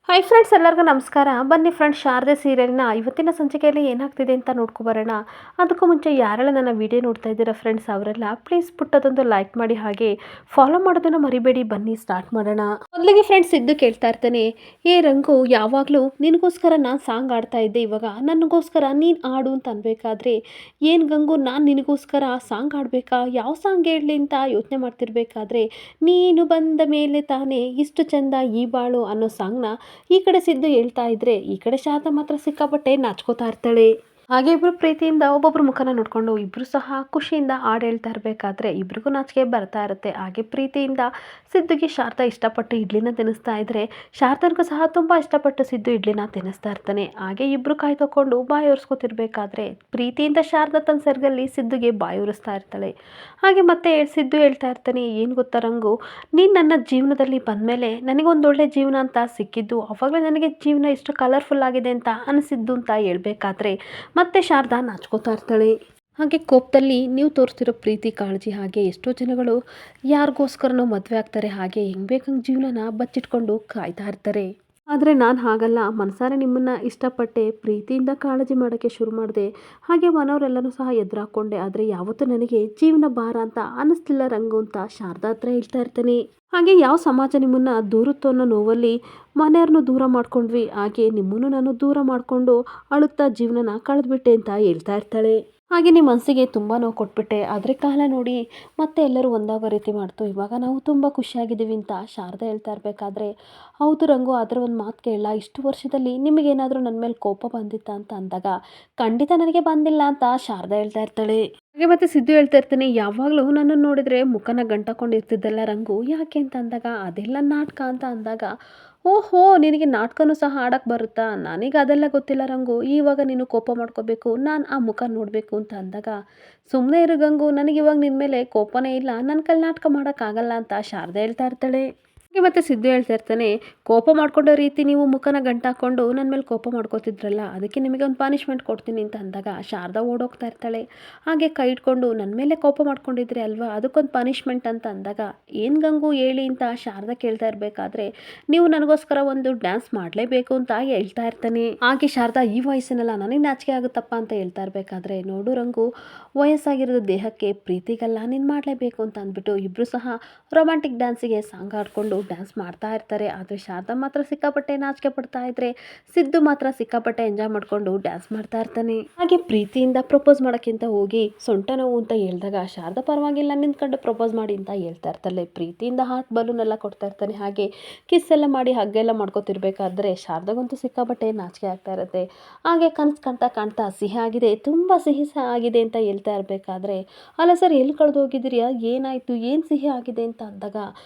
Hi friends, ಎಲ್ಲರಿಗೂ ನಮಸ್ಕಾರ. ಬನ್ನಿ ಫ್ರೆಂಡ್ಸ್, ಶಾರದೆ ಸೀರಿಯಲ್ನ ಇವತ್ತಿನ ಸಂಚಿಕೆಯಲ್ಲಿ ಏನಾಗ್ತಿದೆ ಅಂತ ನೋಡ್ಕೊಬರೋಣ. ಅದಕ್ಕೂ ಮುಂಚೆ ಯಾರೆಲ್ಲ ನನ್ನ ವಿಡಿಯೋ ನೋಡ್ತಾ ಇದ್ದೀರಾ ಫ್ರೆಂಡ್ಸ್, ಅವರೆಲ್ಲ ಪ್ಲೀಸ್ ಪುಟ್ಟದೊಂದು ಲೈಕ್ ಮಾಡಿ, ಹಾಗೆ ಫಾಲೋ ಮಾಡೋದನ್ನು ಮರಿಬೇಡಿ. ಬನ್ನಿ ಸ್ಟಾರ್ಟ್ ಮಾಡೋಣ. ಮೊದಲಿಗೆ ಫ್ರೆಂಡ್ಸ್, ಇದ್ದು ಕೇಳ್ತಾ ಇರ್ತಾನೆ, ಏ ರಂಗು, ಯಾವಾಗಲೂ ನಿನಗೋಸ್ಕರ ನಾನು ಸಾಂಗ್ ಆಡ್ತಾ ಇದ್ದೆ, ಇವಾಗ ನನಗೋಸ್ಕರ ನೀನು ಆಡು ಅಂತ ಅನ್ಬೇಕಾದ್ರೆ ಏನು ಗಂಗು, ನಾನು ನಿನಗೋಸ್ಕರ ಸಾಂಗ್ ಆಡಬೇಕಾ, ಯಾವ ಸಾಂಗ್ ಹೇಳಲಿ ಅಂತ ಯೋಚನೆ ಮಾಡ್ತಿರ್ಬೇಕಾದ್ರೆ ನೀನು ಬಂದ ಮೇಲೆ ತಾನೇ ಇಷ್ಟು ಚಂದ ಈ ಬಾಳು ಅನ್ನೋ ಸಾಂಗ್ನ ಈ ಕಡೆ ಸಿದ್ದು ಹೇಳ್ತಾ ಇದ್ರೆ, ಈ ಕಡೆ ಶಾರದಾ ಮಾತ್ರ ಸಿಕ್ಕಾಪಟ್ಟೆ ನಾಚ್ಕೋತಾ ಇರ್ತಾಳೆ. ಹಾಗೆ ಇಬ್ರು ಪ್ರೀತಿಯಿಂದ ಒಬ್ಬೊಬ್ರು ಮುಖನ ನೋಡ್ಕೊಂಡು ಇಬ್ರು ಸಹ ಖುಷಿಯಿಂದ ಹಾಡು ಹೇಳ್ತಾ ಇರಬೇಕಾದ್ರೆ ಇಬ್ರಿಗೂ ನಾಚಿಕೆ ಬರ್ತಾ ಇರುತ್ತೆ. ಹಾಗೆ ಪ್ರೀತಿಯಿಂದ ಸಿದ್ದುಗೆ ಶಾರದಾ ಇಷ್ಟಪಟ್ಟು ಇಡ್ಲಿನ ತಿನ್ನಿಸ್ತಾ ಇದ್ರೆ, ಶಾರದನಿಗೂ ಸಹ ತುಂಬ ಇಷ್ಟಪಟ್ಟು ಸಿದ್ದು ಇಡ್ಲಿನ ತಿನ್ನಿಸ್ತಾ ಇರ್ತಾನೆ. ಹಾಗೆ ಇಬ್ರು ಕಾಯಿ ತಕೊಂಡು ಬಾಯಿ ಒರೆಸ್ಕೊತಿರ್ಬೇಕಾದ್ರೆ ಪ್ರೀತಿಯಿಂದ ಶಾರದಾ ತನ್ನ ಸೆರಗಲ್ಲಿ ಸಿದ್ದುಗೆ ಬಾಯಿ ಒರೆಸ್ತಾ ಇರ್ತಾಳೆ. ಹಾಗೆ ಮತ್ತೆ ಸಿದ್ದು ಹೇಳ್ತಾ ಇರ್ತಾನೆ, ಏನು ಗೊತ್ತಾ ರಂಗು, ನೀನು ನನ್ನ ಜೀವನದಲ್ಲಿ ಬಂದಮೇಲೆ ನನಗೊಂದೊಳ್ಳೆ ಜೀವನ ಅಂತ ಸಿಕ್ಕಿದ್ದು, ಅವಾಗಲೇ ನನಗೆ ಜೀವನ ಇಷ್ಟು ಕಲರ್ಫುಲ್ ಆಗಿದೆ ಅಂತ ಅನಿಸಿದ್ದು ಅಂತ ಹೇಳ್ಬೇಕಾದ್ರೆ ಮತ್ತೆ ಶಾರದಾ ನಾಚ್ಕೋತಾ ಇರ್ತಾಳೆ. ಹಾಗೆ ಕೋಪದಲ್ಲಿ ನೀವು ತೋರಿಸ್ತಿರೋ ಪ್ರೀತಿ, ಕಾಳಜಿ, ಹಾಗೆ ಎಷ್ಟೋ ಜನಗಳು ಯಾರಿಗೋಸ್ಕರನೋ ಮದುವೆ ಆಗ್ತಾರೆ, ಹಾಗೆ ಹೆಂಗೆ ಬೇಕಂಗೆ ಜೀವನನ ಬಚ್ಚಿಟ್ಕೊಂಡು ಕಾಯ್ತಾ ಇರ್ತಾರೆ. ಆದರೆ ನಾನು ಹಾಗಲ್ಲ, ಮನಸಾರೆ ನಿಮ್ಮನ್ನು ಇಷ್ಟಪಟ್ಟೆ, ಪ್ರೀತಿಯಿಂದ ಕಾಳಜಿ ಮಾಡೋಕ್ಕೆ ಶುರು ಮಾಡಿದೆ. ಹಾಗೆ ಮನೆಯವರೆಲ್ಲನೂ ಸಹ ಎದುರಾಕೊಂಡೆ, ಆದರೆ ಯಾವತ್ತೂ ನನಗೆ ಜೀವನ ಭಾರ ಅಂತ ಅನ್ನಿಸ್ಲಿಲ್ಲ ರಂಗು ಅಂತ ಶಾರದಾ ಹತ್ರ ಹೇಳ್ತಾ ಇರ್ತಾನೆ. ಹಾಗೆ ಯಾವ ಸಮಾಜ ನಿಮ್ಮನ್ನು ದೂರುತ್ತೋ ಅನ್ನೋ ನೋವಲ್ಲಿ ಮನೆಯವ್ರನ್ನೂ ದೂರ ಮಾಡ್ಕೊಂಡ್ವಿ, ಹಾಗೆ ನಿಮ್ಮನ್ನು ನಾನು ದೂರ ಮಾಡಿಕೊಂಡು ಅಳುತ್ತಾ ಜೀವನನ ಕಳೆದ್ಬಿಟ್ಟೆ ಅಂತ ಹೇಳ್ತಾ ಇರ್ತಾಳೆ. ಹಾಗೆ ನಿಮ್ಮ ಮನಸ್ಸಿಗೆ ತುಂಬ ನೋವು ಕೊಟ್ಬಿಟ್ಟೆ, ಆದರೆ ಕಾಲ ನೋಡಿ ಮತ್ತೆ ಎಲ್ಲರೂ ಒಂದಾಗೋ ರೀತಿ ಮಾಡ್ತು, ಇವಾಗ ನಾವು ತುಂಬ ಖುಷಿಯಾಗಿದ್ದೀವಿ ಅಂತ ಶಾರದಾ ಹೇಳ್ತಾ ಇರಬೇಕಾದ್ರೆ, ಹೌದು ರಂಗು, ಅದರ ಒಂದು ಮಾತು ಕೇಳಲ್ಲ, ಇಷ್ಟು ವರ್ಷದಲ್ಲಿ ನಿಮಗೇನಾದರೂ ನನ್ನ ಮೇಲೆ ಕೋಪ ಬಂದಿತ್ತಾ ಅಂತ ಅಂದಾಗ, ಖಂಡಿತ ನನಗೆ ಬಂದಿಲ್ಲ ಅಂತ ಶಾರದಾ ಹೇಳ್ತಾ ಇರ್ತಾಳೆ. ಹಾಗೆ ಮತ್ತೆ ಸಿದ್ದು ಹೇಳ್ತಾ ಇರ್ತಾನೆ, ಯಾವಾಗಲೂ ನನ್ನನ್ನು ನೋಡಿದ್ರೆ ಮುಖನ ಗಂಟಾಕೊಂಡಿರ್ತಿದ್ದಲ್ಲ ರಂಗು, ಯಾಕೆ ಅಂತ ಅಂದಾಗ, ಅದೆಲ್ಲ ನಾಟಕ ಅಂತ ಅಂದಾಗ, ಓಹೋ, ನಿನಗೆ ನಾಟಕನೂ ಸಹ ಆಡಕ್ಕೆ ಬರುತ್ತಾ, ನನಗೆ ಅದೆಲ್ಲ ಗೊತ್ತಿಲ್ಲ ರಂಗು, ಇವಾಗ ನೀನು ಕೋಪ ಮಾಡ್ಕೋಬೇಕು, ನಾನು ಆ ಮುಖ ನೋಡಬೇಕು ಅಂತ ಅಂದಾಗ, ಸುಮ್ಮನೆ ಇರು ಗಂಗು, ನನಗಿವಾಗ ನಿನ್ನ ಮೇಲೆ ಕೋಪನೇ ಇಲ್ಲ, ನನ್ನ ಕೈಲಿ ನಾಟಕ ಮಾಡೋಕ್ಕಾಗಲ್ಲ ಅಂತ ಶಾರದಾ ಹೇಳ್ತಾ ಇರ್ತಾಳೆ. ಹಾಗೆ ಮತ್ತೆ ಸಿದ್ದು ಹೇಳ್ತಾ ಇರ್ತಾನೆ, ಕೋಪ ಮಾಡ್ಕೊಂಡೋ ರೀತಿ ನೀವು ಮುಖನ ಗಂಟಾಕೊಂಡು ನನ್ನ ಮೇಲೆ ಕೋಪ ಮಾಡ್ಕೋತಿದ್ರಲ್ಲ, ಅದಕ್ಕೆ ನಿಮಗೆ ಒಂದು ಪನಿಷ್ಮೆಂಟ್ ಕೊಡ್ತೀನಿ ಅಂತ ಅಂದಾಗ ಶಾರದಾ ಓಡೋಗ್ತಾ ಇರ್ತಾಳೆ. ಹಾಗೆ ಕೈ ಇಟ್ಕೊಂಡು, ನನ್ನ ಮೇಲೆ ಕೋಪ ಮಾಡ್ಕೊಂಡಿದ್ರಿ ಅಲ್ವಾ, ಅದಕ್ಕೊಂದು ಪನಿಷ್ಮೆಂಟ್ ಅಂತ ಅಂದಾಗ, ಏನು ಗಂಗು ಹೇಳಿ ಅಂತ ಶಾರದಾ ಕೇಳ್ತಾ ಇರಬೇಕಾದ್ರೆ, ನೀವು ನನಗೋಸ್ಕರ ಒಂದು ಡ್ಯಾನ್ಸ್ ಮಾಡಲೇಬೇಕು ಅಂತ ಹೇಳ್ತಾ ಇರ್ತಾನೆ. ಹಾಗೆ ಶಾರದಾ, ಈ ವಯಸ್ಸಿನಲ್ಲ, ನನಗೆ ನಾಚಿಕೆ ಆಗುತ್ತಪ್ಪ ಅಂತ ಹೇಳ್ತಾ ಇರಬೇಕಾದ್ರೆ, ನೋಡು ರಂಗು, ವಯಸ್ಸಾಗಿರೋದು ದೇಹಕ್ಕೆ, ಪ್ರೀತಿಗಲ್ಲ, ನೀನು ಮಾಡಲೇಬೇಕು ಅಂತ ಅಂದ್ಬಿಟ್ಟು ಇಬ್ಬರು ಸಹ ರೊಮ್ಯಾಂಟಿಕ್ ಡ್ಯಾನ್ಸಿಗೆ ಸಾಂಗ್ ಆಡ್ಕೊಂಡು ಡ್ಯಾನ್ಸ್ ಮಾಡ್ತಾ ಇರ್ತಾರೆ. ಆದರೆ ಶಾರದಾ ಮಾತ್ರ ಸಿಕ್ಕಾಪಟ್ಟೆ ನಾಚಿಕೆ ಪಡ್ತಾ ಇದ್ರೆ, ಸಿದ್ದು ಮಾತ್ರ ಸಿಕ್ಕಾಪಟ್ಟೆ ಎಂಜಾಯ್ ಮಾಡ್ಕೊಂಡು ಡ್ಯಾನ್ಸ್ ಮಾಡ್ತಾ ಇರ್ತಾನೆ. ಹಾಗೆ ಪ್ರೀತಿಯಿಂದ ಪ್ರಪೋಸ್ ಮಾಡೋಕ್ಕಿಂತ ಹೋಗಿ ಸೊಂಟ ನೋವು ಅಂತ ಹೇಳಿದಾಗ ಶಾರದಾ, ಪರವಾಗಿಲ್ಲ ನಿಂತ್ಕೊಂಡು ಪ್ರಪೋಸ್ ಮಾಡಿ ಅಂತ ಹೇಳ್ತಾ ಇರ್ತಾಳೆ. ಪ್ರೀತಿಯಿಂದ ಹಾರ್ಟ್ ಬಲೂನ್ ಎಲ್ಲ ಕೊಡ್ತಾ ಇರ್ತಾನೆ. ಹಾಗೆ ಕಿಸ್ ಎಲ್ಲ ಮಾಡಿ ಹಗ್ಗೆಲ್ಲ ಮಾಡ್ಕೊತಿರ್ಬೇಕಾದ್ರೆ ಶಾರದಾಗಂತೂ ಸಿಕ್ಕಾಪಟ್ಟೆ ನಾಚಿಕೆ ಆಗ್ತಾ ಇರುತ್ತೆ. ಹಾಗೆ ಕನಸು ಕಾಣ್ತಾ ಕಾಣ್ತಾ ಸಿಹಿ ಆಗಿದೆ, ತುಂಬ ಸಿಹಿ ಸಹ ಆಗಿದೆ ಅಂತ ಹೇಳ್ತಾ ಇರಬೇಕಾದ್ರೆ, ಅಲ್ಲ ಸರ್, ಎಲ್ಲಿ ಕಳೆದು ಹೋಗಿದ್ದೀರಿಯಾ, ಏನಾಯಿತು, ಏನು ಸಿಹಿ ಆಗಿದೆ ಅಂತ ಅಂದಾಗ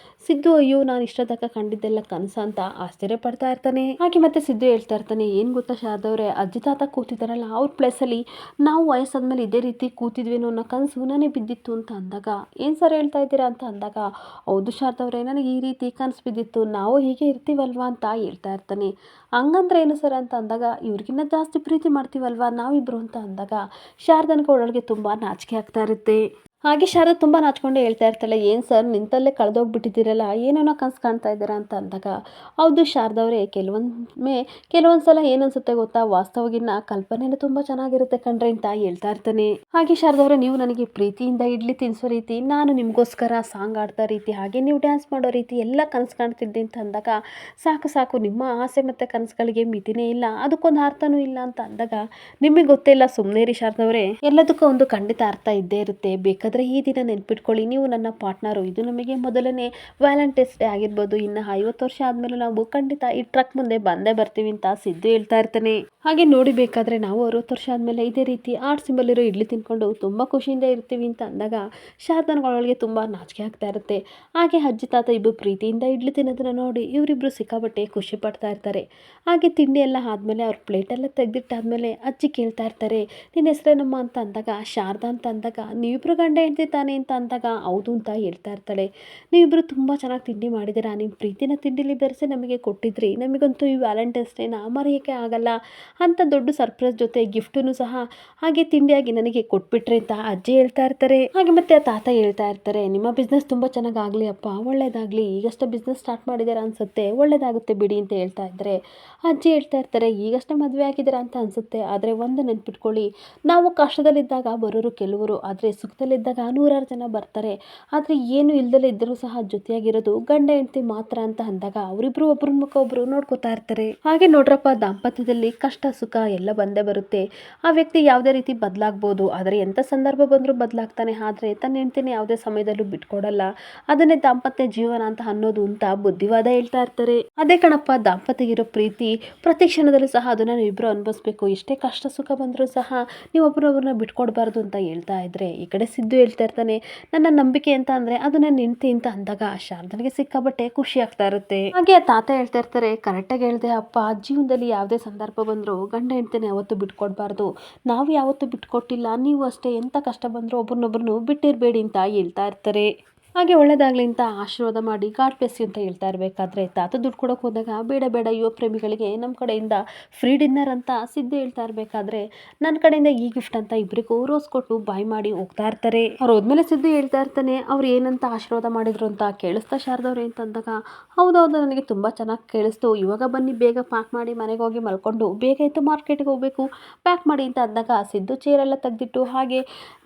ಸಿದ್ದು, ಅಯ್ಯೋ, ನಾನು ಇಷ್ಟೊತ್ತಕ ಕಂಡಿದ್ದೆಲ್ಲ ಕನಸ ಅಂತ ಆಶ್ಚರ್ಯ ಪಡ್ತಾ ಇರ್ತಾನೆ. ಹಾಗೆ ಮತ್ತೆ ಸಿದ್ದು ಹೇಳ್ತಾ ಇರ್ತಾನೆ, ಏನು ಗೊತ್ತಾ ಶಾರದವ್ರೆ, ಅಜ್ಜಿ ತಾತ ಕೂತಿದ್ದಾರಲ್ಲ, ಅವ್ರ ಪ್ಲೇಸಲ್ಲಿ ನಾವು ವಯಸ್ಸಾದ್ಮೇಲೆ ಇದೇ ರೀತಿ ಕೂತಿದ್ವೇನೋ ಅನ್ನೋ ಕನಸು ನನಗೆ ಬಿದ್ದಿತ್ತು ಅಂತ ಅಂದಾಗ, ಏನು ಸರ್ ಹೇಳ್ತಾ ಇದ್ದೀರಾ ಅಂತ ಅಂದಾಗ, ಹೌದು ಶಾರದವ್ರೆ, ನನಗೆ ಈ ರೀತಿ ಕನಸು ಬಿದ್ದಿತ್ತು, ನಾವು ಹೀಗೆ ಇರ್ತೀವಲ್ವಾ ಅಂತ ಹೇಳ್ತಾ ಇರ್ತಾನೆ. ಹಂಗಂದ್ರೆ ಏನು ಸರ್ ಅಂತ ಅಂದಾಗ, ಇವ್ರಿಗಿನ್ನ ಜಾಸ್ತಿ ಪ್ರೀತಿ ಮಾಡ್ತೀವಲ್ವಾ ನಾವಿಬ್ರು ಅಂತ ಅಂದಾಗ ಶಾರದನಿಗೆ ಒಳಗೆ ತುಂಬ ನಾಚಿಕೆ ಆಗ್ತಾ ಇರುತ್ತೆ. ಹಾಗೆ ಶಾರದಾ ತುಂಬ ನಾಚ್ಕೊಂಡು ಹೇಳ್ತಾ ಇರ್ತಾಳೆ, ಏನು ಸರ್ ನಿಂತಲ್ಲೇ ಕಳೆದೋಗ್ಬಿಟ್ಟಿದ್ದೀರಲ್ಲ, ಏನೇನೋ ಕನಸು ಕಾಣ್ತಾ ಇದ್ದೀರಾ ಅಂತ ಅಂದಾಗ, ಹೌದು ಶಾರದವ್ರೆ, ಕೆಲವೊಂದು ಸಲ ಏನು ಅನ್ಸುತ್ತೆ ಗೊತ್ತಾ, ವಾಸ್ತವಗಿನ್ನ ಕಲ್ಪನೆನೇ ತುಂಬ ಚೆನ್ನಾಗಿರುತ್ತೆ ಕಣ್ರಿ ಅಂತ ಹೇಳ್ತಾ ಇರ್ತಾನೆ. ಹಾಗೆ ಶಾರದವ್ರೆ, ನೀವು ನನಗೆ ಪ್ರೀತಿಯಿಂದ ಇಡ್ಲಿ ತಿನ್ನಿಸೋ ರೀತಿ, ನಾನು ನಿಮಗೋಸ್ಕರ ಸಾಂಗ್ ಆಡ್ತಾ ರೀತಿ, ಹಾಗೆ ನೀವು ಡ್ಯಾನ್ಸ್ ಮಾಡೋ ರೀತಿ ಎಲ್ಲ ಕನಸು ಕಾಣ್ತಿದ್ದೆ ಅಂತ ಅಂದಾಗ, ಸಾಕು ಸಾಕು, ನಿಮ್ಮ ಆಸೆ ಮತ್ತು ಕನಸುಗಳಿಗೆ ಮಿತಿನೇ ಇಲ್ಲ, ಅದಕ್ಕೊಂದು ಅರ್ಥನೂ ಇಲ್ಲ ಅಂತ ಅಂದಾಗ, ನಿಮಗೆ ಗೊತ್ತೇ ಇಲ್ಲ, ಸುಮ್ಮನೆ ರೀ ಶಾರದವ್ರೆ, ಎಲ್ಲದಕ್ಕೂ ಒಂದು ಖಂಡಿತ ಅರ್ಥ ಇದ್ದೇ ಇರುತ್ತೆ, ಬೇಕಾದ್ರೆ ಈ ದಿನ ನೆನ್ಪಿಟ್ಕೊಳ್ಳಿ, ನೀವು ನನ್ನ ಪಾರ್ಟ್ನರು, ಇದು ನಮಗೆ ಮೊದಲನೇ ವ್ಯಾಲೆಂಟೈನ್ಸ್ ಡೇ ಆಗಿರ್ಬೋದು, ಇನ್ನು 50 ವರ್ಷ ಆದಮೇಲೆ ನಾವು ಖಂಡಿತ ಈ ಟ್ರಕ್ ಮುಂದೆ ಬಂದೇ ಬರ್ತೀವಿ ಅಂತ ಸಿದ್ದು ಹೇಳ್ತಾ ಇರ್ತಾನೆ. ಹಾಗೆ ನೋಡಿ, ಬೇಕಾದರೆ ನಾವು 60 ವರ್ಷ ಆದಮೇಲೆ ಇದೇ ರೀತಿ ಆರ್ಟ್ ಸಿಂಬಲ್ ಇರೋ ಇಡ್ಲಿ ತಿನ್ಕೊಂಡು ತುಂಬ ಖುಷಿಯಿಂದ ಇರ್ತೀವಿ ಅಂತ ಅಂದಾಗ ಶಾರದನಿಗೆ ತುಂಬ ನಾಚಿಕೆ ಆಗ್ತಾ ಇರುತ್ತೆ. ಹಾಗೆ ಅಜ್ಜಿ ತಾತ ಇಬ್ಬರು ಪ್ರೀತಿಯಿಂದ ಇಡ್ಲಿ ತಿನ್ನೋದನ್ನ ನೋಡಿ ಇವರಿಬ್ಬರು ಸಿಕ್ಕಾಬಟ್ಟೆ ಖುಷಿ ಪಡ್ತಾ ಇರ್ತಾರೆ. ಹಾಗೆ ತಿಂಡಿ ಎಲ್ಲ ಆದಮೇಲೆ ಅವ್ರ ಪ್ಲೇಟೆಲ್ಲ ತೆಗೆದಿಟ್ಟಾದ್ಮೇಲೆ ಅಜ್ಜಿ ಕೇಳ್ತಾ ಇರ್ತಾರೆ, ನಿನ್ನ ಹೆಸರೇನಮ್ಮ ಅಂತ ಅಂದಾಗ ಶಾರದಾ ಅಂತ ಅಂದಾಗ, ನೀವಿಬ್ರು ಗಂಡ ಹೆಂಡತಿ ತಾನೇ ಅಂತ ಅಂದಾಗ ಹೌದು ಅಂತ ಹೇಳ್ತಾ ಇರ್ತಾಳೆ. ನೀವಿಬ್ಬರು ತುಂಬ ಚೆನ್ನಾಗಿ ತಿಂಡಿ ಮಾಡಿದ್ದೀರಾ, ನಿಮ್ಮ ಪ್ರೀತಿನ ತಿಂಡಿಲಿ ಬೆರೆಸಿ ನಮಗೆ ಕೊಟ್ಟಿದ್ರಿ, ನಮಗಂತೂ ಈ ವ್ಯಾಲೆಂಟೈನ್ಸ್ ಡೇನ ಮರೆಯೋಕ್ಕೆ ಆಗಲ್ಲ ಅಂತ ದೊಡ್ಡ ಸರ್ಪ್ರೈಸ್ ಜೊತೆ ಗಿಫ್ಟನ್ನು ಸಹ ಹಾಗೆ ತಿಂಡಿಯಾಗಿ ನನಗೆ ಕೊಟ್ಬಿಟ್ರಿ ಅಂತ ಅಜ್ಜಿ ಹೇಳ್ತಾ ಇರ್ತಾರೆ. ಹಾಗೆ ಮತ್ತೆ ಆ ತಾತ ಹೇಳ್ತಾ ಇರ್ತಾರೆ, ನಿಮ್ಮ ಬಿಸ್ನೆಸ್ ತುಂಬ ಚೆನ್ನಾಗಾಗಲಿ ಅಪ್ಪ, ಒಳ್ಳೇದಾಗಲಿ, ಈಗಷ್ಟೇ ಬಿಸ್ನೆಸ್ ಸ್ಟಾರ್ಟ್ ಮಾಡಿದ್ದೀರಾ ಅನ್ಸುತ್ತೆ, ಒಳ್ಳೇದಾಗುತ್ತೆ ಬಿಡಿ ಅಂತ ಹೇಳ್ತಾ ಇದ್ದರೆ ಅಜ್ಜಿ ಹೇಳ್ತಾ ಇರ್ತಾರೆ, ಈಗಷ್ಟೇ ಮದುವೆ ಆಗಿದ್ದೀರಾ ಅಂತ ಅನಿಸುತ್ತೆ, ಆದರೆ ಒಂದು ನೆನ್ಪಿಟ್ಕೊಳ್ಳಿ, ನಾವು ಕಷ್ಟದಲ್ಲಿದ್ದಾಗ ಬರೋರು ಕೆಲವರು, ಆದರೆ ಸುಖದಲ್ಲಿದ್ದಾಗ ನೂರಾರು ಜನ ಬರ್ತಾರೆ, ಆದರೆ ಏನು ಇಲ್ದಲೇ ಇದ್ದರೂ ಸಹ ಜೊತೆಯಾಗಿರೋದು ಗಂಡ ಹೆಂಡತಿ ಮಾತ್ರ ಅಂತ ಅಂದಾಗ ಅವರಿಬ್ರು ಒಬ್ರ ಮುಖ ಒಬ್ರು ನೋಡ್ಕೋತಾ ಇರ್ತಾರೆ. ಹಾಗೆ ನೋಡ್ರಪ್ಪ, ದಾಂಪತ್ಯದಲ್ಲಿ ಕಷ್ಟ ಸುಖ ಎಲ್ಲ ಬಂದೇ ಬರುತ್ತೆ. ಆ ವ್ಯಕ್ತಿ ಯಾವುದೇ ರೀತಿ ಬದಲಾಗ್ಬೋದು, ಆದರೆ ಎಂಥ ಸಂದರ್ಭ ಬಂದರೂ ಬದಲಾಗ್ತಾನೆ, ಆದರೆ ತನ್ನ ಹೆಂಡತಿನ ಯಾವುದೇ ಸಮಯದಲ್ಲೂ ಬಿಟ್ಕೊಡಲ್ಲ. ಅದನ್ನೇ ದಾಂಪತ್ಯ ಜೀವನ ಅಂತ ಅನ್ನೋದು ಅಂತ ಬುದ್ಧಿವಾದ ಹೇಳ್ತಾ ಇರ್ತಾರೆ. ಅದೇ ಕಣಪ್ಪ ದಾಂಪತ್ಯ ಇರೋ ಪ್ರೀತಿ, ಪ್ರತಿ ಕ್ಷಣದಲ್ಲೂ ಸಹ ಅದನ್ನು ನೀವಿಬ್ಬರು ಅನುಭವಿಸ್ಬೇಕು, ಎಷ್ಟೇ ಕಷ್ಟ ಸುಖ ಬಂದರೂ ಸಹ ನೀವು ಒಬ್ಬರೊಬ್ಬರನ್ನ ಬಿಟ್ಕೊಡ್ಬಾರ್ದು ಅಂತ ಹೇಳ್ತಾ ಇದ್ರೆ ಈ ಕಡೆ ಸಿದ್ದು ಹೇಳ್ತಾ ಇರ್ತಾನೆ, ನನ್ನ ನಂಬಿಕೆ ಅಂತ ಅಂದರೆ ಅದು ನನ್ನ ಹೆಂಡತಿ ಅಂತ ಅಂದಾಗ ಶಾರದನಿಗೆ ಸಿಕ್ಕಾಬಟ್ಟೆ ಖುಷಿ ಆಗ್ತಾ ಇರುತ್ತೆ. ಹಾಗೆ ಆ ತಾತ ಹೇಳ್ತಾ ಇರ್ತಾರೆ, ಕರೆಕ್ಟಾಗಿ ಹೇಳ್ದೆ ಅಪ್ಪ, ಜೀವನದಲ್ಲಿ ಯಾವುದೇ ಸಂದರ್ಭ ಬಂದರೂ ಗಂಡ ಹೆಂಡತಿನ ಯಾವತ್ತೂ ಬಿಟ್ಕೊಡ್ಬಾರ್ದು, ನಾವು ಯಾವತ್ತೂ ಬಿಟ್ಕೊಟ್ಟಿಲ್ಲ, ನೀವು ಅಷ್ಟೇ, ಎಂಥ ಕಷ್ಟ ಬಂದರೂ ಒಬ್ರನ್ನೊಬ್ರನ್ನು ಬಿಟ್ಟಿರಬೇಡಿ ಅಂತ ಹೇಳ್ತಾ ಇರ್ತಾರೆ. ಹಾಗೆ ಒಳ್ಳೇದಾಗಲಿ ಅಂತ ಆಶೀರ್ವಾದ ಮಾಡಿ ಗಾಡ್ ಬ್ಲೆಸ್ ಯು ಅಂತ ಹೇಳ್ತಾ ಇರಬೇಕಾದ್ರೆ ತಾತ ದುಡ್ಡು ಕೊಡೋಕೆ ಹೋದಾಗ ಬೇಡ ಬೇಡ ಯುವ ಪ್ರೇಮಿಗಳಿಗೆ ನಮ್ಮ ಕಡೆಯಿಂದ ಫ್ರೀ ಡಿನ್ನರ್ ಅಂತ ಸಿದ್ದು ಹೇಳ್ತಾ ಇರಬೇಕಾದ್ರೆ ನನ್ನ ಕಡೆಯಿಂದ ಈ ಗಿಫ್ಟ್ ಅಂತ ಇಬ್ಬರಿಗೂ ರೋಸ್ ಕೊಟ್ಟು ಬಾಯ್ ಮಾಡಿ ಹೋಗ್ತಾ ಇರ್ತಾರೆ. ಅವ್ರು ಹೋದ್ಮೇಲೆ ಸಿದ್ದು ಹೇಳ್ತಾ ಇರ್ತಾನೆ, ಅವ್ರು ಏನಂತ ಆಶೀರ್ವಾದ ಮಾಡಿದ್ರು ಅಂತ ಕೇಳಿಸ್ತಾ ಶಾರದವ್ರೆ ಅಂತ ಅಂದಾಗ ಹೌದೌದು ನನಗೆ ತುಂಬ ಚೆನ್ನಾಗಿ ಕೇಳಿಸ್ತು, ಇವಾಗ ಬನ್ನಿ ಬೇಗ ಪ್ಯಾಕ್ ಮಾಡಿ ಮನೆಗೆ ಹೋಗಿ ಮಲ್ಕೊಂಡು ಬೇಗ ಇತ್ತು ಮಾರ್ಕೆಟ್ಗೆ ಹೋಗಬೇಕು, ಪ್ಯಾಕ್ ಮಾಡಿ ಅಂತ ಅಂದಾಗ ಸಿದ್ದು ಚೇರೆಲ್ಲ ತೆಗೆದಿಟ್ಟು ಹಾಗೆ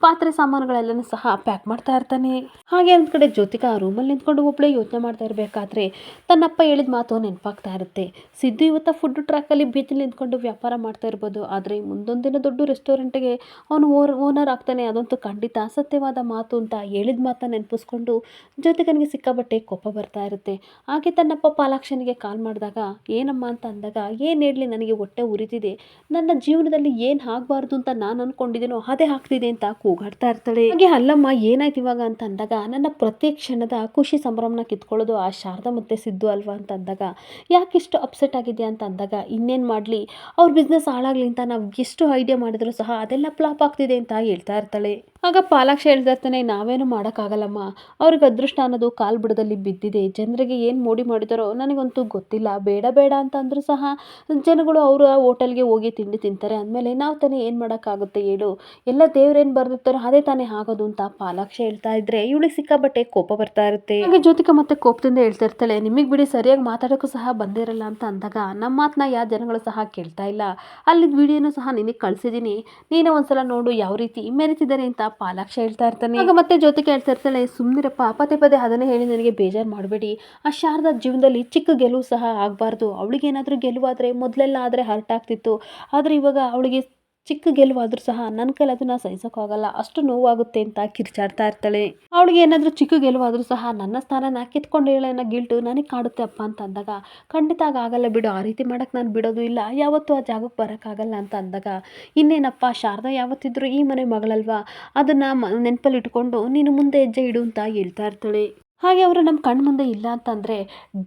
ಪಾತ್ರೆ ಸಾಮಾನುಗಳೆಲ್ಲನೂ ಸಹ ಪ್ಯಾಕ್ ಮಾಡ್ತಾ ಇರ್ತಾನೆ. ಹಾಗೆ ಒಂದು ಕಡೆ ಜ್ಯೋತಿಕಾ ರೂಮಲ್ಲಿ ನಿಂತ್ಕೊಂಡು ಒಬ್ಬಳೇ ಯೋಚನೆ ಮಾಡ್ತಾ ಇರಬೇಕಾದ್ರೆ ತನ್ನಪ್ಪ ಹೇಳಿದ ಮಾತು ನೆನಪಾಗ್ತಾ ಇರುತ್ತೆ. ಸಿದ್ದು ಇವತ್ತು ಫುಡ್ ಟ್ರ್ಯಾಕಲ್ಲಿ ಬೀಚಲ್ಲಿ ನಿಂತ್ಕೊಂಡು ವ್ಯಾಪಾರ ಮಾಡ್ತಾ ಇರ್ಬೋದು, ಆದರೆ ಮುಂದೊಂದಿನ ದೊಡ್ಡ ರೆಸ್ಟೋರೆಂಟ್ಗೆ ಅವನು ಓನರ್ ಆಗ್ತಾನೆ, ಅದಂತೂ ಖಂಡಿತ ಸತ್ಯವಾದ ಮಾತು ಅಂತ ಹೇಳಿದ ಮಾತನ್ನ ನೆನಪಿಸ್ಕೊಂಡು ಜ್ಯೋತಿಕನಿಗೆ ಸಿಕ್ಕಾಬಟ್ಟೆ ಕೋಪ ಬರ್ತಾ ಇರುತ್ತೆ. ಹಾಗೆ ತನ್ನಪ್ಪ ಪಾಲಾಕ್ಷನಿಗೆ ಕಾಲ್ ಮಾಡಿದಾಗ ಏನಮ್ಮ ಅಂತ ಅಂದಾಗ ಏನು ಹೇಳಲಿ, ನನಗೆ ಹೊಟ್ಟೆ ಉರಿತಿದೆ, ನನ್ನ ಜೀವನದಲ್ಲಿ ಏನು ಆಗಬಾರ್ದು ಅಂತ ನಾನು ಅಂದ್ಕೊಂಡಿದ್ದೀನೋ ಅದೇ ಆಗ್ತಿದೆ ಅಂತ ಕೂಗಾಡ್ತಾ ಇರ್ತಾಳೆ. ಹಾಗೆ ಅಲ್ಲಮ್ಮ ಏನಾಯ್ತು ಇವಾಗ ಅಂತ ಅಂದಾಗ ನನ್ನ ಪ್ರತಿ ಕ್ಷಣದ ಖುಷಿ ಸಂಭ್ರಮನ ಕಿತ್ಕೊಳ್ಳೋದು ಆ ಶಾರದಾ ಮತ್ತೆ ಸಿದ್ದು ಅಲ್ವಾ ಅಂತ ಅಂದಾಗ ಯಾಕಿಷ್ಟು ಅಪ್ಸೆಟ್ ಆಗಿದೆಯಾ ಅಂತ ಅಂದಾಗ ಇನ್ನೇನು ಮಾಡಲಿ, ಅವ್ರ ಬಿಸ್ನೆಸ್ ಹಾಳಾಗ್ಲಿ ಅಂತ ನಾವು ಎಷ್ಟು ಐಡಿಯಾ ಮಾಡಿದ್ರು ಸಹ ಅದೆಲ್ಲ ಫ್ಲಾಪ್ ಆಗ್ತಿದೆ ಅಂತ ಹೇಳ್ತಾ ಇರ್ತಾಳೆ. ಆಗ ಪಾಲಾಕ್ಷ ಹೇಳ್ತಾ ಇರ್ತಾನೆ, ನಾವೇನು ಮಾಡೋಕ್ಕಾಗಲ್ಲಮ್ಮ, ಅವ್ರಿಗೆ ಅದೃಷ್ಟ ಅನ್ನೋದು ಕಾಲು ಬುಡದಲ್ಲಿ ಬಿದ್ದಿದೆ, ಜನರಿಗೆ ಏನು ಮೋಡಿ ಮಾಡಿದಾರೋ ನನಗಂತೂ ಗೊತ್ತಿಲ್ಲ, ಬೇಡ ಬೇಡ ಅಂತ ಅಂದರೂ ಸಹ ಜನಗಳು ಅವರ ಹೋಟೆಲ್ಗೆ ಹೋಗಿ ತಿಂಡಿ ತಿಂತಾರೆ, ಅಂದಮೇಲೆ ನಾವು ತಾನೇ ಏನು ಮಾಡೋಕ್ಕಾಗುತ್ತೆ ಹೇಳು, ಎಲ್ಲ ದೇವ್ರೇನು ಬರ್ದಿರ್ತಾರೋ ಅದೇ ತಾನೇ ಆಗೋದು ಅಂತ ಪಾಲಾಕ್ಷ ಹೇಳ್ತಾ ಇದ್ರೆ ಇವಳಿಗೆ ಸಿಕ್ಕಾಬಟ್ಟೆ ಕೋಪ ಬರ್ತಾ ಇರುತ್ತೆ. ಹಾಗೆ ಜ್ಯೋತಿಕಾ ಮತ್ತೆ ಕೋಪದಿಂದ ಹೇಳ್ತಾ ಇರ್ತಾಳೆ, ನಿಮಗೆ ಬಿಡಿ ಸರಿಯಾಗಿ ಮಾತಾಡೋಕ್ಕೂ ಸಹ ಬಂದಿರಲ್ಲ ಅಂತ ಅಂದಾಗ ನಮ್ಮ ಮಾತನ್ನ ಯಾವ ಜನಗಳು ಸಹ ಕೇಳ್ತಾ ಇಲ್ಲ, ಅಲ್ಲಿದ್ದ ವಿಡಿಯೋನು ಸಹ ನಿನಗೆ ಕಳಿಸಿದ್ದೀನಿ, ನೀನೇ ಒಂದ್ಸಲ ನೋಡು ಯಾವ ರೀತಿ ಮೆರೆತಿದ್ದಾರೆ ಅಂತ ಪಾಲಾಕ್ಷ ಹೇಳ್ತಾ ಇರ್ತಾನೆ. ಆಗ ಮತ್ತೆ ಜ್ಯೋತಿಕಾ ಹೇಳ್ತಾ ಇರ್ತಾಳೆ, ಸುಮ್ಮನಿರಪ್ಪ, ಪದೇ ಪದೇ ಅದನ್ನೇ ಹೇಳಿ ನನಗೆ ಬೇಜಾರು ಮಾಡಬೇಡಿ, ಆ ಶಾರದಾ ಜೀವನದಲ್ಲಿ ಚಿಕ್ಕ ಗೆಲುವು ಸಹ ಆಗಬಾರ್ದು, ಅವಳಿಗೇನಾದರೂ ಗೆಲುವಾದರೆ ಮೊದಲೆಲ್ಲ ಆದರೆ ಹರ್ಟ್ ಆಗ್ತಿತ್ತು, ಆದರೆ ಇವಾಗ ಅವಳಿಗೆ ಚಿಕ್ಕ ಗೆಲುವಾದರೂ ಸಹ ನನ್ನ ಕೈಲಿ ಅದನ್ನು ಸಹಿಸೋಕ್ಕಾಗಲ್ಲ, ಅಷ್ಟು ನೋವಾಗುತ್ತೆ ಅಂತ ಕಿರ್ಚಾಡ್ತಾ ಇರ್ತಾಳೆ. ಅವಳಿಗೆ ಏನಾದರೂ ಚಿಕ್ಕ ಗೆಲುವಾದರೂ ಸಹ ನನ್ನ ಸ್ಥಾನನ ಕಿತ್ಕೊಂಡು ಹೇಳೋ ಗಿಲ್ಟು ನನಗೆ ಕಾಡುತ್ತೆ ಅಪ್ಪ ಅಂತ ಅಂದಾಗ ಖಂಡಿತ ಆಗಲ್ಲ ಬಿಡು, ಆ ರೀತಿ ಮಾಡೋಕ್ಕೆ ನಾನು ಬಿಡೋದು ಇಲ್ಲ, ಯಾವತ್ತೂ ಆ ಜಾಗಕ್ಕೆ ಬರೋಕ್ಕಾಗಲ್ಲ ಅಂತ ಅಂದಾಗ ಇನ್ನೇನಪ್ಪ, ಶಾರದಾ ಯಾವತ್ತಿದ್ರೂ ಈ ಮನೆ ಮಗಳಲ್ವಾ, ಅದನ್ನು ನೆನಪಲ್ಲಿ ಇಟ್ಕೊಂಡು ನೀನು ಮುಂದೆ ಹೆಜ್ಜೆ ಇಡು ಅಂತ ಹೇಳ್ತಾ ಇರ್ತಾಳೆ. ಹಾಗೆ ಅವರು ನಮ್ಮ ಕಣ್ಣು ಮುಂದೆ ಇಲ್ಲ ಅಂತಂದರೆ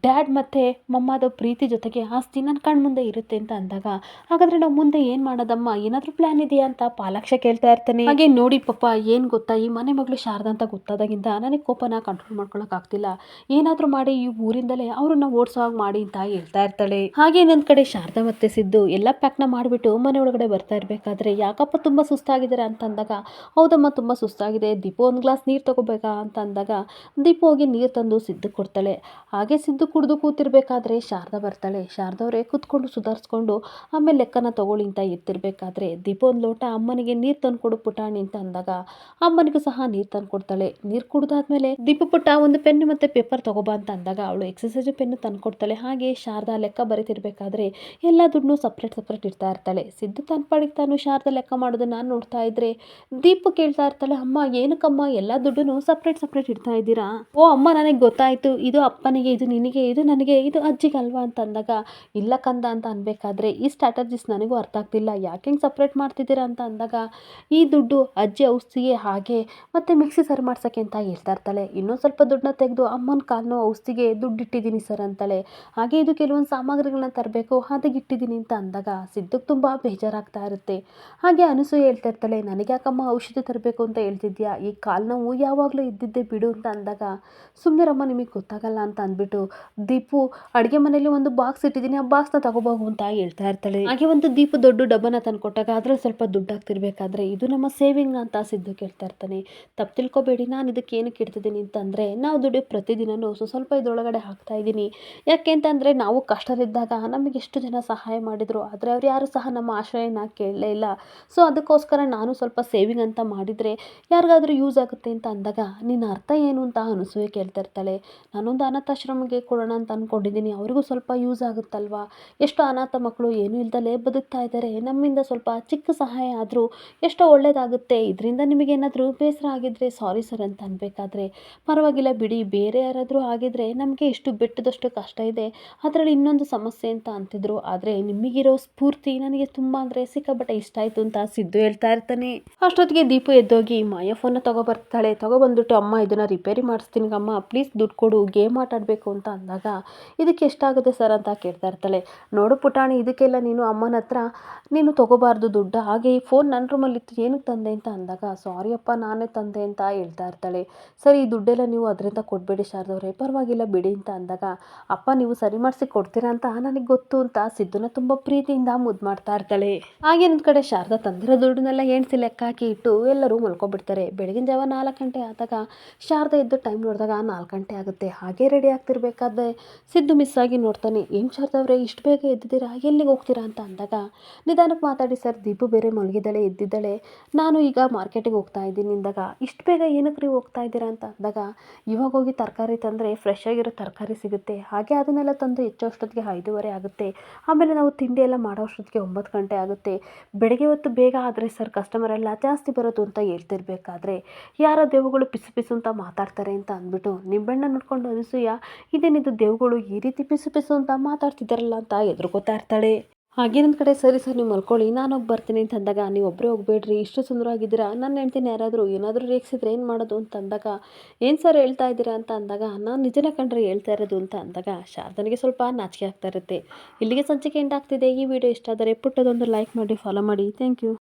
ಡ್ಯಾಡ್ ಮತ್ತು ಮಮ್ಮದ ಪ್ರೀತಿ ಜೊತೆಗೆ ಆಸ್ತಿ ನನ್ನ ಕಣ್ಣು ಮುಂದೆ ಇರುತ್ತೆ ಅಂತ ಅಂದಾಗ ಹಾಗಾದರೆ ನಾವು ಮುಂದೆ ಏನು ಮಾಡೋದಮ್ಮ, ಏನಾದರೂ ಪ್ಲ್ಯಾನ್ ಇದೆಯಾ ಅಂತ ಪಾಲಾಕ್ಷ ಕೇಳ್ತಾ ಇರ್ತಾನೆ. ಹಾಗೆ ನೋಡಿ ಪಾಪ, ಏನು ಗೊತ್ತಾ, ಈ ಮನೆ ಮಗಳು ಶಾರದಾ ಅಂತ ಗೊತ್ತಾದಾಗಿಂದ ನನಗೆ ಕೋಪನ ಕಂಟ್ರೋಲ್ ಮಾಡ್ಕೊಳಕ್ಕಾಗ್ತಿಲ್ಲ, ಏನಾದರೂ ಮಾಡಿ ಈ ಊರಿಂದಲೇ ಅವ್ರನ್ನ ಓಡಿಸೋ ಹಾಗೆ ಮಾಡಿ ಅಂತ ಹೇಳ್ತಾ ಇರ್ತಾಳೆ. ಹಾಗೆ ಇನ್ನೊಂದು ಕಡೆ ಶಾರದಾ ಮತ್ತೆ ಸಿದ್ದು ಎಲ್ಲ ಪ್ಯಾಕ್ನ ಮಾಡಿಬಿಟ್ಟು ಮನೆ ಒಳಗಡೆ ಬರ್ತಾ ಇರಬೇಕಾದ್ರೆ ಯಾಕಪ್ಪ ತುಂಬ ಸುಸ್ತಾಗಿದ್ದಾರೆ ಅಂತ ಅಂದಾಗ ಹೌದಮ್ಮ ತುಂಬ ಸುಸ್ತಾಗಿದೆ, ದೀಪು ಒಂದು ಗ್ಲಾಸ್ ನೀರು ತಗೋಬೇಕಾ ಅಂತ ಅಂದಾಗ ದೀಪು ನೀರು ತಂದು ಸಿದ್ದು ಕೊಡ್ತಾಳೆ. ಹಾಗೆ ಸಿದ್ದು ಕುಡಿದು ಕೂತಿರ್ಬೇಕಾದ್ರೆ ಶಾರದಾ ಬರ್ತಾಳೆ. ಶಾರದವ್ರೆ ಕೂತ್ಕೊಂಡು ಸುಧಾರಿಸ್ಕೊಂಡು ಆಮೇಲೆ ಲೆಕ್ಕನ ತಗೊಳ್ಳಿ ಅಂತ ಎತ್ತಿರ್ಬೇಕಾದ್ರೆ ದೀಪ ಒಂದು ಲೋಟ ಅಮ್ಮನಿಗೆ ನೀರು ತಂದು ಕೊಡು ಪುಟಾಣಿ ಅಂತ ಅಂದಾಗ ಅಮ್ಮನಿಗೂ ಸಹ ನೀರು ತಂದು ಕೊಡ್ತಾಳೆ. ನೀರು ಕುಡಿದಾದ್ಮೇಲೆ ದೀಪ ಪುಟ್ಟ ಒಂದು ಪೆನ್ ಮತ್ತು ಪೇಪರ್ ತಗೋಬಾ ಅಂತ ಅಂದಾಗ ಅವಳು ಎಕ್ಸಸೈಜ್ ಪೆನ್ನು ತಂದು ಕೊಡ್ತಾಳೆ. ಹಾಗೆ ಶಾರದಾ ಲೆಕ್ಕ ಬರೀತಿರ್ಬೇಕಾದ್ರೆ ಎಲ್ಲ ದುಡ್ಡು ಸಪ್ರೇಟ್ ಇಡ್ತಾ ಇರ್ತಾಳೆ. ಸಿದ್ದು ತನ್ನ ಪಾಡಿಗೆ ತಾನು ಶಾರದಾ ಲೆಕ್ಕ ಮಾಡೋದನ್ನ ನೋಡ್ತಾ ಇದ್ರೆ ದೀಪ ಕೇಳ್ತಾ ಇರ್ತಾಳೆ, ಅಮ್ಮ ಏನಕ್ಕಮ್ಮ ಎಲ್ಲ ದುಡ್ಡನ್ನು ಸಪ್ರೇಟ್ ಇಡ್ತಾ ಇದ್ದೀರಾ? ಓ ಅಮ್ಮ ನನಗೆ ಗೊತ್ತಾಯಿತು, ಇದು ಅಪ್ಪನಿಗೆ, ಇದು ನಿನಗೆ, ಇದು ನನಗೆ, ಇದು ಅಜ್ಜಿಗಲ್ವಾ ಅಂತ ಅಂದಾಗ, ಇಲ್ಲ ಕಂದ ಅಂತ ಅನ್ಬೇಕಾದ್ರೆ ಈ ಸ್ಟ್ರಾಟಜಿಸ್ ನನಗೂ ಅರ್ಥ ಆಗ್ತಿಲ್ಲ, ಯಾಕೆ ಹಿಂಗೆ ಸಪ್ರೇಟ್ ಮಾಡ್ತಿದ್ದೀರಾ ಅಂತ ಅಂದಾಗ, ಈ ದುಡ್ಡು ಅಜ್ಜಿ ಔಷಧಿಗೆ ಹಾಗೆ ಮತ್ತು ಮಿಕ್ಸಿ ಸರಿ ಮಾಡ್ಸೋಕ್ಕೆ ಅಂತ ಹೇಳ್ತಾ ಇರ್ತಾಳೆ. ಇನ್ನೊಂದು ಸ್ವಲ್ಪ ದುಡ್ಡನ್ನ ತೆಗೆದು ಅಮ್ಮನ ಕಾಲು ಔಷಧಿಗೆ ದುಡ್ಡು ಇಟ್ಟಿದ್ದೀನಿ ಸರ್ ಅಂತಾಳೆ. ಹಾಗೆ ಇದು ಕೆಲವೊಂದು ಸಾಮಗ್ರಿಗಳನ್ನ ತರಬೇಕು ಅದಕ್ಕೆ ಇಟ್ಟಿದ್ದೀನಿ ಅಂತ ಅಂದಾಗ ಸಿದ್ದುಗೆ ತುಂಬ ಬೇಜಾರಾಗ್ತಾ ಇರುತ್ತೆ. ಹಾಗೆ ಅನಸೂಯ ಹೇಳ್ತಾ ಇರ್ತಾಳೆ, ನನಗೆ ಯಾಕಮ್ಮ ಔಷಧಿ ತರಬೇಕು ಅಂತ ಹೇಳ್ತಿದ್ಯಾ, ಈ ಕಾಲು ನೋವು ಯಾವಾಗಲೂ ಇದ್ದಿದ್ದೆ ಬಿಡು ಅಂತ ಅಂದಾಗ, ಸುಮ್ಮನಿರಮ್ಮ ನಿಮಗೆ ಗೊತ್ತಾಗಲ್ಲ ಅಂತ ಅಂದ್ಬಿಟ್ಟು ದೀಪು ಅಡುಗೆ ಮನೆಯಲ್ಲಿ ಒಂದು ಬಾಕ್ಸ್ ಇಟ್ಟಿದ್ದೀನಿ, ಆ ಬಾಕ್ಸ್ನ ತಗೋಬಹುದು ಅಂತ ಹೇಳ್ತಾ ಇರ್ತಾಳೆ. ಹಾಗೆ ಒಂದು ದೀಪು ದೊಡ್ಡ ಡಬ್ಬನ ತಂದು ಕೊಟ್ಟಾಗ ಅದ್ರಲ್ಲಿ ಸ್ವಲ್ಪ ದುಡ್ಡು ಹಾಕ್ತಿರ್ಬೇಕಾದ್ರೆ, ಇದು ನಮ್ಮ ಸೇವಿಂಗ್ ಅಂತ ಸಿದ್ದು ಕೇಳ್ತಾ ಇರ್ತಾನೆ. ತಪ್ಪು ತಿಳ್ಕೊಬೇಡಿ, ನಾನು ಇದಕ್ಕೆ ಏನಕ್ಕೆ ಇಡ್ತಿದ್ದೀನಿ ಅಂತಂದರೆ, ನಾವು ದುಡ್ಡು ಪ್ರತಿದಿನವೂ ಸ್ವಲ್ಪ ಇದರೊಳಗಡೆ ಹಾಕ್ತಾ ಇದ್ದೀನಿ. ಯಾಕೆ ಅಂತಂದರೆ ನಾವು ಕಷ್ಟದಲ್ಲಿದ್ದಾಗ ನಮಗೆ ಎಷ್ಟು ಜನ ಸಹಾಯ ಮಾಡಿದರು, ಆದರೆ ಅವ್ರು ಯಾರು ಸಹ ನಮ್ಮ ಆಶ್ರಯನ ಕೇಳಲೇ ಇಲ್ಲ. ಸೊ ಅದಕ್ಕೋಸ್ಕರ ನಾನು ಸ್ವಲ್ಪ ಸೇವಿಂಗ್ ಅಂತ ಮಾಡಿದರೆ ಯಾರಿಗಾದ್ರೂ ಯೂಸ್ ಆಗುತ್ತೆ ಅಂತ ಅಂದಾಗ, ನಿನ್ನ ಅರ್ಥ ಏನು ಅಂತ ಅನಸೂಯ ಕೇಳ್ತಾ ಇರ್ತಾಳೆ. ನಾನೊಂದು ಅನಾಥಾಶ್ರಮಕ್ಕೆ ಕೊಡೋಣ ಅಂತ ಅಂದ್ಕೊಂಡಿದ್ದೀನಿ, ಅವರಿಗೂ ಸ್ವಲ್ಪ ಯೂಸ್ ಆಗುತ್ತಲ್ವಾ. ಎಷ್ಟೋ ಅನಾಥ ಮಕ್ಕಳು ಏನೂ ಇಲ್ದಲೇ ಬದುಕ್ತಾ ಇದ್ದಾರೆ, ನಮ್ಮಿಂದ ಸ್ವಲ್ಪ ಚಿಕ್ಕ ಸಹಾಯ ಆದರೂ ಎಷ್ಟೋ ಒಳ್ಳೆಯದಾಗುತ್ತೆ. ಇದರಿಂದ ನಿಮಗೇನಾದರೂ ಬೇಸರ ಆಗಿದ್ದರೆ ಸಾರಿ ಸರ್ ಅಂತ ಅನ್ಬೇಕಾದ್ರೆ, ಪರವಾಗಿಲ್ಲ ಬಿಡಿ, ಬೇರೆ ಯಾರಾದರೂ ಆಗಿದ್ರೆ ನಮಗೆ ಎಷ್ಟು ಬೆಟ್ಟದಷ್ಟು ಕಷ್ಟ ಇದೆ, ಅದರಲ್ಲಿ ಇನ್ನೊಂದು ಸಮಸ್ಯೆ ಅಂತ ಅಂತಿದ್ರು, ಆದರೆ ನಿಮಗಿರೋ ಸ್ಫೂರ್ತಿ ನನಗೆ ತುಂಬ ಅಂದರೆ ಸಿಕ್ಕಾಪಟ್ಟೆ ಇಷ್ಟ ಆಯಿತು ಅಂತ ಸಿದ್ದು ಹೇಳ್ತಾ ಇರ್ತಾನೆ. ಅಷ್ಟೊತ್ತಿಗೆ ದೀಪು ಎದ್ದೋಗಿ ಮಾಯ ಫೋನ್ನ ತಗೊಬರ್ತಾಳೆ. ತಗೊಬಂದ್ಬಿಟ್ಟು, ಅಮ್ಮ ಇದನ್ನು ರಿಪೇರಿ ಮಾಡಿಸ್ತೀನಿ ಅಮ್ಮ, ಪ್ಲೀಸ್ ದುಡ್ಡು ಕೊಡು, ಗೇಮ್ ಆಟ ಆಡಬೇಕು ಅಂತ ಅಂದಾಗ, ಇದಕ್ಕೆ ಎಷ್ಟಾಗುತ್ತೆ ಸರ್ ಅಂತ ಕೇಳ್ತಾ ಇರ್ತಾಳೆ. ನೋಡು ಪುಟಾಣಿ, ಇದಕ್ಕೆಲ್ಲ ನೀನು ಅಮ್ಮನ ಹತ್ರ ನೀನು ತೊಗೋಬಾರ್ದು ದುಡ್ಡು, ಹಾಗೆ ಈ ಫೋನ್ ನನ್ನ ರೂಮಲ್ಲಿತ್ತು, ಏನಕ್ಕೆ ತಂದೆ ಅಂತ ಅಂದಾಗ, ಸಾರಿ ಅಪ್ಪ ನಾನೇ ತಂದೆ ಅಂತ ಹೇಳ್ತಾ ಇರ್ತಾಳೆ. ಸರಿ, ಈ ದುಡ್ಡೆಲ್ಲ ನೀವು ಅದರಿಂದ ಕೊಡಬೇಡಿ ಶಾರದವ್ರೆ, ಪರವಾಗಿಲ್ಲ ಬಿಡಿ ಅಂತ ಅಂದಾಗ, ಅಪ್ಪ ನೀವು ಸರಿ ಮಾಡಿಸಿ ಕೊಡ್ತೀರಾ ಅಂತ ನನಗೆ ಗೊತ್ತು ಅಂತ ಸಿದ್ದುನ ತುಂಬ ಪ್ರೀತಿಯಿಂದ ಮುದ್ದು ಮಾಡ್ತಾ ಇರ್ತಾಳೆ. ಹಾಗೆ ಒಂದು ಕಡೆ ಶಾರದಾ ತಂದಿರೋ ದುಡ್ಡನ್ನೆಲ್ಲ ಎಣಿಸಿ ಲೆಕ್ಕ ಹಾಕಿ ಇಟ್ಟು ಎಲ್ಲರೂ ಮಲ್ಕೊಬಿಡ್ತಾರೆ. ಬೆಳಗಿನ ಜಾವ 4 ಗಂಟೆ ಆದಾಗ ಶಾರದಾ ಎದ್ದು ಟೈಮ್ ನೋಡಿದಾಗ 4 ಗಂಟೆ ಆಗುತ್ತೆ. ಹಾಗೆ ರೆಡಿ ಆಗ್ತಿರ್ಬೇಕಾದ್ರೆ ಸಿದ್ದು ಮಿಸ್ ಆಗಿ ನೋಡ್ತಾನೆ. ಏನು ಶಾರದವ್ರೆ ಇಷ್ಟು ಬೇಗ ಎದ್ದಿದ್ದೀರಾ, ಎಲ್ಲಿಗೆ ಹೋಗ್ತೀರಾ ಅಂತ ಅಂದಾಗ, ನಿಧಾನಕ್ಕೆ ಮಾತಾಡಿ ಸರ್, ದೀಪು ಬೇರೆ ಮಲಗಿದ್ದಾಳೆ ಎದ್ದಿದ್ದಾಳೆ, ನಾನು ಈಗ ಮಾರ್ಕೆಟಿಗೆ ಹೋಗ್ತಾ ಇದ್ದೀನಿ ಅಂದಾಗ, ಇಷ್ಟು ಬೇಗ ಏನಕ್ಕೆ ರೀ ಹೋಗ್ತಾ ಇದ್ದೀರಾ ಅಂತ ಅಂದಾಗ, ಇವಾಗ ಹೋಗಿ ತರಕಾರಿ ತಂದರೆ ಫ್ರೆಶ್ ಆಗಿರೋ ತರಕಾರಿ ಸಿಗುತ್ತೆ, ಹಾಗೆ ಅದನ್ನೆಲ್ಲ ತಂದು ಹೆಚ್ಚೋಷ್ಟೊತ್ತಿಗೆ 5:30 ಆಗುತ್ತೆ, ಆಮೇಲೆ ನಾವು ತಿಂಡಿ ಎಲ್ಲ ಮಾಡೋ ಅಷ್ಟೊತ್ತಿಗೆ 9 ಗಂಟೆ ಆಗುತ್ತೆ. ಬೆಳಗ್ಗೆ ಹೊತ್ತು ಬೇಗ ಆದರೆ ಸರ್ ಕಸ್ಟಮರ್ ಎಲ್ಲ ಜಾಸ್ತಿ ಬರೋದು ಅಂತ ಹೇಳ್ತಿರ್ಬೇಕಾದ್ರೆ, ಯಾರೋ ದೇವುಗಳು ಪಿಸು ಪಿಸು ಅಂತ ಮಾತಾಡ್ತಾರೆ ಅಂತ ಅಂದ್ಬಿಟ್ಟು ನಿಂಬೆಣ್ಣ ನೋಡ್ಕೊಂಡು ಅನಸೂಯ, ಇದೇನಿದು ದೇವುಗಳು ಈ ರೀತಿ ಪಿಸು ಪಿಸು ಅಂತ ಮಾತಾಡ್ತಿದ್ದಾರಲ್ಲ ಅಂತ ಎದುರ್ಕೋತಾ ಇರ್ತಾಳೆ. ಹಾಗೇನೊಂದು ಕಡೆ, ಸರಿ ಸರ್ ನೀವು ಮಲ್ಕೊಳ್ಳಿ, ನಾನು ಹೋಗಿ ಬರ್ತೀನಿ ಅಂತ ಅಂದಾಗ, ನೀವು ಒಬ್ಬರೇ ಹೋಗ್ಬೇಡ್ರಿ, ಇಷ್ಟು ಸುಂದರವಾಗಿದ್ದೀರಾ, ನನ್ನ ಹೆಂಡ್ತಿನ ಯಾರಾದರೂ ಏನಾದರೂ ರೇಗಿಸಿದ್ರೆ ಏನು ಮಾಡೋದು ಅಂತ ಅಂದಾಗ, ಏನು ಸರ್ ಹೇಳ್ತಾ ಇದ್ದೀರಾ ಅಂತ ಅಂದಾಗ, ನಾನು ನಿಜನೇ ಕಂಡ್ರೆ ಹೇಳ್ತಾ ಇರೋದು ಅಂತ ಅಂದಾಗ, ಶಾರದನಿಗೆ ಸ್ವಲ್ಪ ನಾಚಿಕೆ ಆಗ್ತಾ ಇರುತ್ತೆ. ಇಲ್ಲಿಗೆ ಸಂಚಿಕೆ ಎಂಡ್ ಆಗ್ತಿದೆ. ಈ ವಿಡಿಯೋ ಇಷ್ಟ ಆದರೆ ಪುಟ್ಟದೊಂದು ಲೈಕ್ ಮಾಡಿ, ಫಾಲೋ ಮಾಡಿ. Thank you.